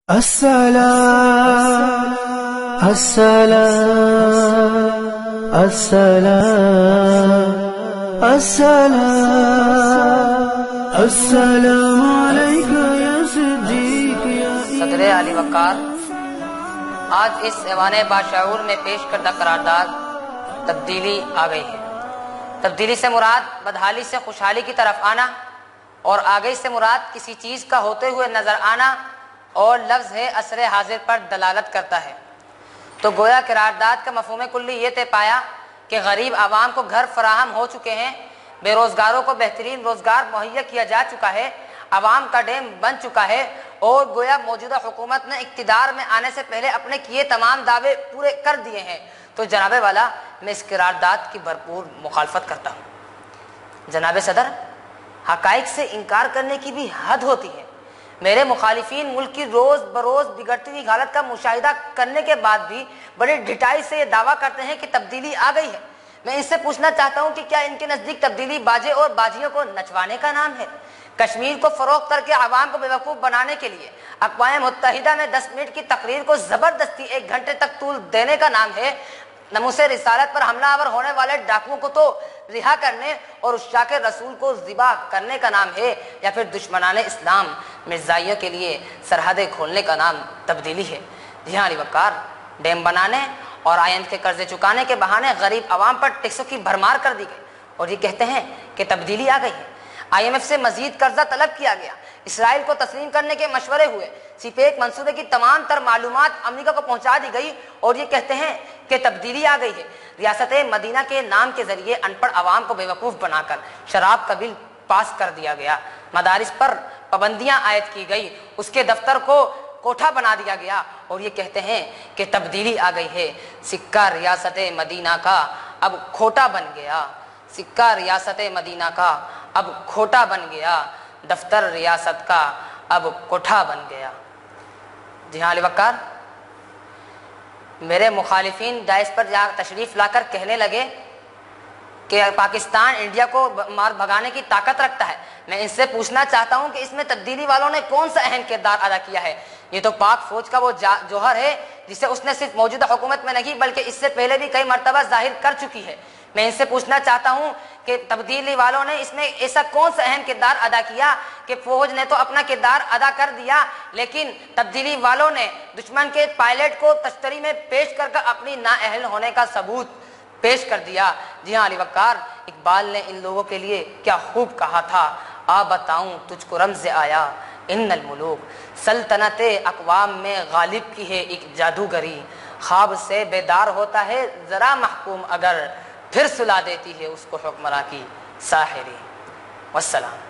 السلام السلام السلام السلام السلام علیکم یا صدیق یا صدر علی وقار، آج اس ایوان باشعور میں پیش کردہ قرارداد تبدیلی آ گئی ہے۔ تبدیلی سے مراد بدحالی سے خوشحالی کی طرف آنا اور آگئی سے مراد کسی چیز کا ہوتے ہوئے نظر آنا، اور لفظ ہے عصر حاضر پر دلالت کرتا ہے۔ تو گویا قرارداد کا مفہوم کلی یہ طے پایا کہ غریب عوام کو گھر فراہم ہو چکے ہیں، بے روزگاروں کو بہترین روزگار مہیا کیا جا چکا ہے، عوام کا ڈیم بن چکا ہے، اور گویا موجودہ حکومت نے اقتدار میں آنے سے پہلے اپنے کیے تمام دعوے پورے کر دیے ہیں۔ تو جناب والا، میں اس قرارداد کی بھرپور مخالفت کرتا ہوں۔ جناب صدر، حقائق سے انکار کرنے کی بھی حد ہوتی ہے۔ میرے مخالفین ملک کی روز بروز بگڑتی ہوئی حالت کا مشاہدہ کرنے کے بعد بھی بڑی ڈھٹائی سے یہ دعویٰ کرتے ہیں کہ تبدیلی آ گئی ہے۔ میں ان سے پوچھنا چاہتا ہوں کہ کیا ان کے نزدیک تبدیلی باجے اور باجیوں کو نچوانے کا نام ہے؟ کشمیر کو فروخت کر کے عوام کو بیوقوف بنانے کے لیے اقوام متحدہ میں 10 منٹ کی تقریر کو زبردستی 1 گھنٹے تک طول دینے کا نام ہے؟ ناموس رسالت پر حملہ آور ہونے والے ڈاکوؤں کو تو رہا کرنے اور عشاق رسول کو ذبح کرنے کا نام ہے؟ یا پھر دشمنان اسلام مرزائیوں کے لیے سرحدیں کھولنے کا نام تبدیلی ہے؟ جی ہاں علی وقار، ڈیم بنانے اور IMF کے قرضے چکانے کے بہانے غریب عوام پر ٹیکسوں کی بھرمار کر دی گئی، اور یہ کہتے ہیں کہ تبدیلی آ گئی ہے۔ IMF سے مزید قرضہ طلب کیا گیا، اسرائیل کو تسلیم کرنے کے مشورے ہوئے، CPEC منصوبے کی تمام تر معلومات امریکہ کو پہنچا دی گئی، اور یہ کہتے ہیں کہ تبدیلی آ گئی ہے۔ ریاست مدینہ کے نام کے ذریعے ان پڑھ عوام کو بیوقوف بنا کر شراب کا بل پاس کر دیا گیا، مدارس پر پابندیاں عائد کی گئی، اس کے دفتر کو کوٹھا بنا دیا گیا، اور یہ کہتے ہیں کہ تبدیلی آ گئی ہے۔ سکہ ریاست مدینہ کا اب کھوٹا بن گیا، سکہ ریاست مدینہ کا اب کھوٹا بن گیا، دفتر ریاست کا اب کوٹھا بن گیا۔ جی ہاں علی وقار، میرے مخالفین ڈائس پر جا تشریف لا کر کہنے لگے کہ پاکستان انڈیا کو مار بھگانے کی طاقت رکھتا ہے۔ میں ان سے پوچھنا چاہتا ہوں کہ اس میں تبدیلی والوں نے کون سا اہم کردار ادا کیا ہے؟ یہ تو پاک فوج کا وہ جوہر ہے جسے اس نے صرف موجودہ حکومت میں نہیں بلکہ اس سے پہلے بھی کئی مرتبہ ظاہر کر چکی ہے۔ میں ان سے پوچھنا چاہتا ہوں کہ تبدیلی والوں نے اس میں ایسا کون سا اہم کردار ادا کیا کہ فوج نے تو اپنا کردار ادا کر دیا، لیکن تبدیلی والوں نے دشمن کے پائلٹ کو تشتری میں پیش کر اپنی نااہل ہونے کا ثبوت پیش کر دیا۔ جی ہاں علی وقار، اقبال نے ان لوگوں کے لیے کیا خوب کہا تھا، آ بتاؤں تجھ کو رمز آیا ان الملوک، سلطنت اقوام میں غالب کی ہے ایک جادوگری، خواب سے بیدار ہوتا ہے ذرا محکوم اگر، پھر سلا دیتی ہے اس کو حکمراں کی ساحری۔ والسلام۔